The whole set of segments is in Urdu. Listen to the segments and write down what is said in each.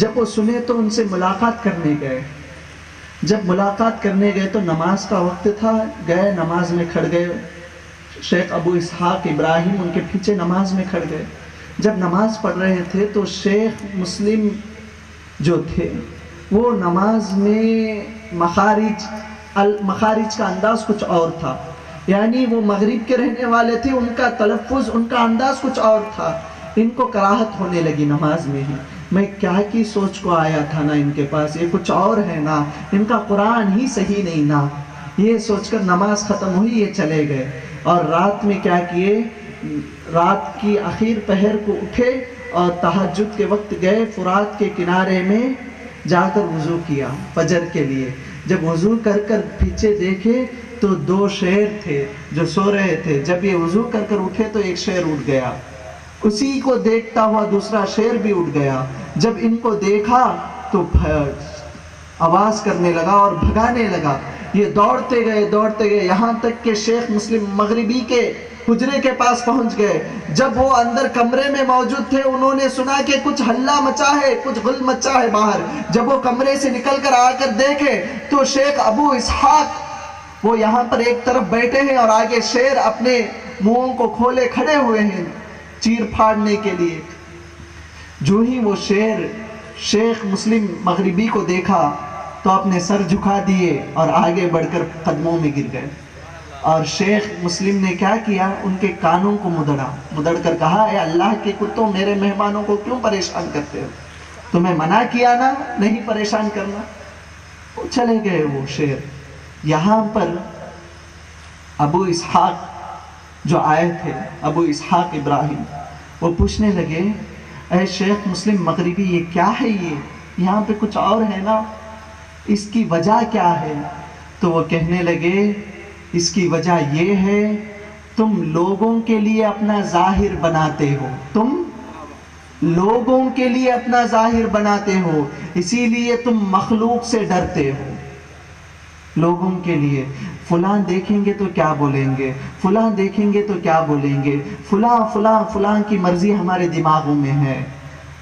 جب وہ سنے تو ان سے ملاقات کرنے گئے. جب ملاقات کرنے گئے تو نماز کا وقت تھا، گئے نماز میں کھڑ گئے. شیخ ابو اسحاق ابراہیم ان کے پیچھے نماز میں کھڑ گئے. جب نماز پڑھ رہے تھے تو شیخ مسلم جو تھے وہ نماز میں مخارج کا انداز کچھ اور تھا، یعنی وہ مغرب کے رہنے والے تھے، ان کا تلفظ، ان کا انداز کچھ اور تھا. ان کو کراہت ہونے لگی نماز میں ہی. میں کیا کی سوچ کو آیا تھا نا ان کے پاس، یہ کچھ اور ہے نا، ان کا قرآن ہی صحیح نہیں نا. یہ سوچ کر نماز ختم ہوئی، یہ چلے گئے. اور رات میں کیا کیے، رات کی آخر پہر کو اٹھے اور تہجد کے وقت گئے فرات کے کنارے میں جا کر وضو کیا فجر کے لیے. جب وضو کر کر پیچھے دیکھے تو 2 شیر تھے جو سو رہے تھے. جب یہ وضو کر کر اٹھے تو ایک شیر اٹھ گیا، اسی کو دیکھتا ہوا دوسرا شیر بھی اٹھ گیا. جب ان کو دیکھا تو آواز کرنے لگا اور بھگانے لگا. یہ دوڑتے گئے یہاں تک کہ شیخ مسلم مغربی کے حجرے کے پاس پہنچ گئے. جب وہ اندر کمرے میں موجود تھے انہوں نے سنا کہ کچھ ہلہ مچا ہے، کچھ غل مچا ہے باہر. جب وہ کمرے سے نکل کر آ کر دیکھے تو شیخ ابو اسحاق وہ یہاں پر ایک طرف بیٹھے ہیں اور آگے شیر اپنے منہوں کو کھولے کھڑے ہوئے ہیں چیر پھاڑنے کے لیے. جو ہی وہ شیر شیخ مسلم مغربی کو دیکھا تو اپنے سر جھکا دیے اور آگے بڑھ کر قدموں میں گر گئے. اور شیخ مسلم نے کیا کیا، ان کے کانوں کو مدڑ کر کہا، اے اللہ کے کتوں، میرے مہمانوں کو کیوں پریشان کرتے ہو؟ تمہیں منع کیا نا نہیں پریشان کرنا. وہ چلے گئے وہ شیر. یہاں پر ابو اسحاق جو آئے تھے، ابو اسحاق ابراہیم، وہ پوچھنے لگے، اے شیخ مسلم مغربی، یہ کیا ہے، یہ یہاں پہ کچھ اور ہے نا، اس کی وجہ کیا ہے؟ تو وہ کہنے لگے، اس کی وجہ یہ ہے تم لوگوں کے لیے اپنا ظاہر بناتے ہو، تم لوگوں کے لیے اپنا ظاہر بناتے ہو، اسی لیے تم مخلوق سے ڈرتے ہو. لوگوں کے لیے فلاں دیکھیں گے تو کیا بولیں گے، فلاں دیکھیں گے تو کیا بولیں گے، فلاں فلاں فلاں کی مرضی ہمارے دماغوں میں ہے.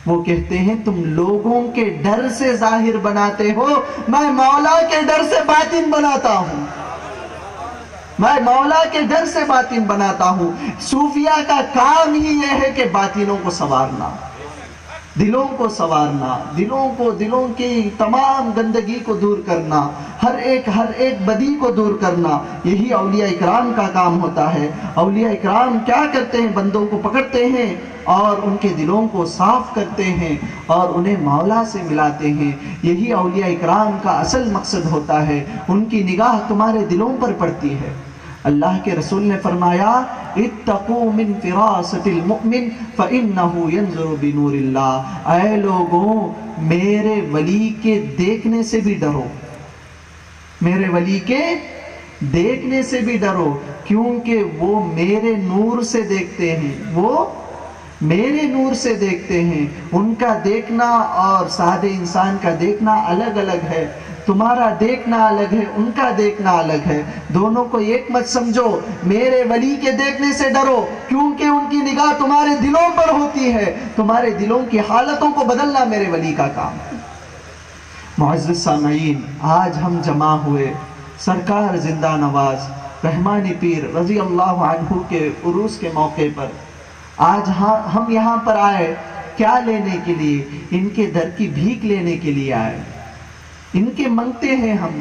وہ کہتے ہیں تم لوگوں کے ڈر سے ظاہر بناتے ہو، میں مولا کے ڈر سے باطن بناتا ہوں، میں مولا کے ڈر سے باطن بناتا ہوں. صوفیہ کا کام ہی یہ ہے کہ باطنوں کو سنوارنا، دلوں کو سنوارنا، دلوں کی تمام گندگی کو دور کرنا، ہر ایک بدی کو دور کرنا. یہی اولیاء اکرام کا کام ہوتا ہے. اولیاء اکرام کیا کرتے ہیں، بندوں کو پکڑتے ہیں اور ان کے دلوں کو صاف کرتے ہیں اور انہیں مولا سے ملاتے ہیں. یہی اولیاء اکرام کا اصل مقصد ہوتا ہے. ان کی نگاہ تمہارے دلوں پر پڑتی ہے. اللہ کے رسول نے فرمایا، اتقوا من فراست المؤمن فإنه ينظر بنور اللہ. اے لوگوں، میرے ولی کے دیکھنے سے بھی ڈرو، میرے ولی کے دیکھنے سے بھی ڈرو، کیونکہ وہ میرے نور سے دیکھتے ہیں، وہ میرے نور سے دیکھتے ہیں. ان کا دیکھنا اور سادے انسان کا دیکھنا الگ الگ ہے. تمہارا دیکھنا الگ ہے، ان کا دیکھنا الگ ہے. دونوں کو ایک مت سمجھو. میرے ولی کے دیکھنے سے ڈرو کیونکہ ان کی نگاہ تمہارے دلوں پر ہوتی ہے. تمہارے دلوں کی حالتوں کو بدلنا میرے ولی کا کام ہے. معزز سامعین، آج ہم جمع ہوئے سرکار زندہ نواز رحمانی پیر رضی اللہ عنہ کے عروس کے موقع پر. آج ہم یہاں پر آئے کیا لینے کے لیے؟ ان کے در کی بھیک لینے کے لیے آئے. ان کے منگتے ہیں ہم،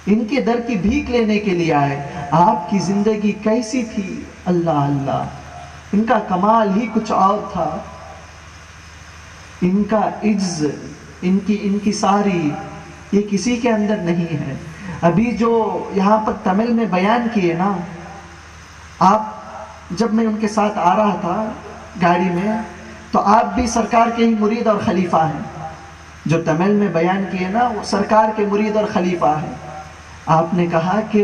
ان کے در کی بھیک لینے کے لیے آئے. آپ کی زندگی کیسی تھی؟ اللہ اللہ، ان کا کمال ہی کچھ اور تھا. ان کا عجز، ان کی ساری، یہ کسی کے اندر نہیں ہے. ابھی جو یہاں پر تمل میں بیان کیے نا آپ، جب میں ان کے ساتھ آ رہا تھا گاڑی میں تو آپ بھی سرکار کے ہی مرید اور خلیفہ ہیں. جو تمل میں بیان کیے نا وہ سرکار کے مرید اور خلیفہ ہیں. آپ نے کہا کہ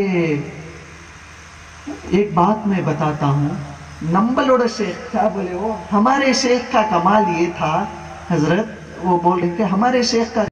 ایک بات میں بتاتا ہوں، نمبلوڑ شیخ کیا بولے، وہ ہمارے شیخ کا کمال یہ تھا حضرت، وہ بول رہے کہ ہمارے شیخ کا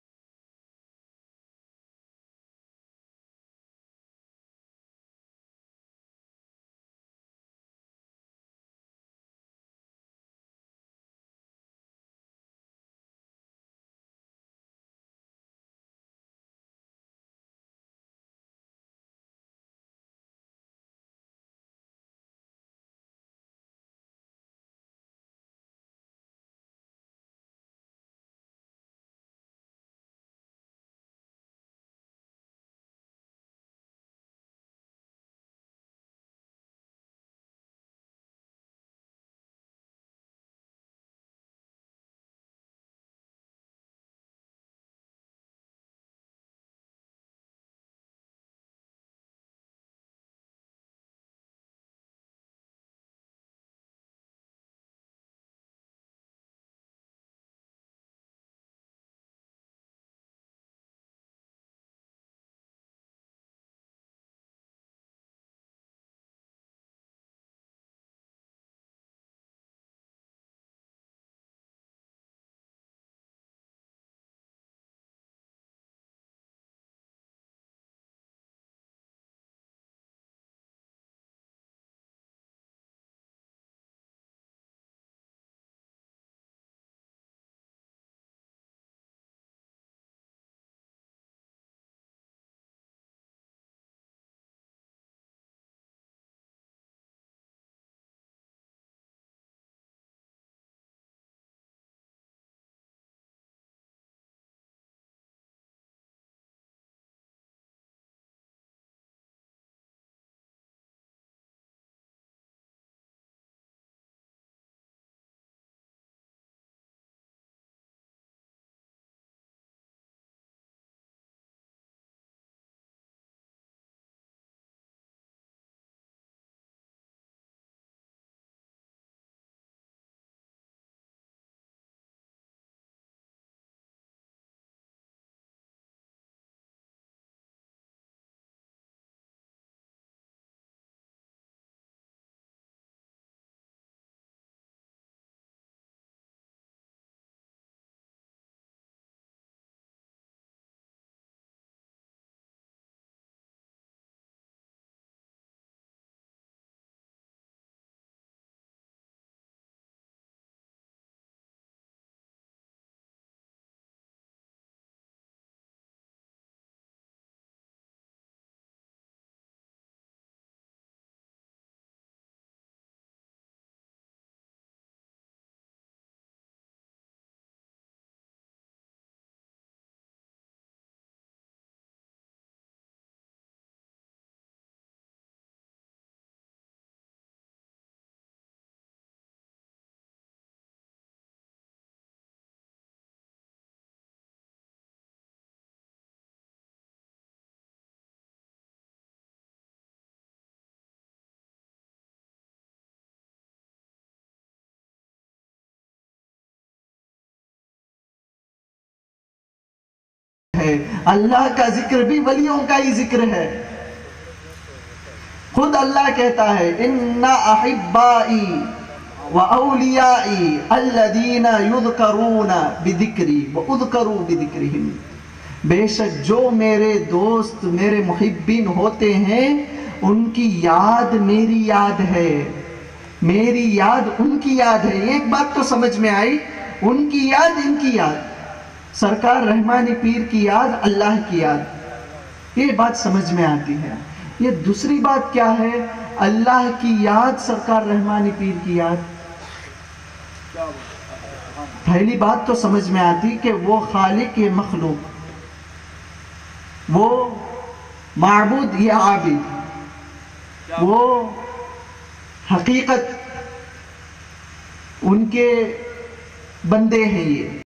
ہے. اللہ کا ذکر بھی ولیوں کا ہی ذکر ہے. خود اللہ کہتا ہے ان احبائی واولیائی الذین یذکرون بذکری واذکروا بذکرہم. بے شک جو میرے دوست میرے محبین ہوتے ہیں ان کی یاد میری یاد ہے، میری یاد ان کی یاد ہے. ایک بات تو سمجھ میں آئی، ان کی یاد ان کی یاد. سرکار رحمانی پیر کی یاد اللہ کی یاد، یہ بات سمجھ میں آتی ہے. یہ دوسری بات کیا ہے؟ اللہ کی یاد سرکار رحمانی پیر کی یاد. پہلی بات تو سمجھ میں آتی کہ وہ خالق یہ مخلوق، وہ معبود یہ عابد، وہ حقیقت ان کے بندے ہیں. یہ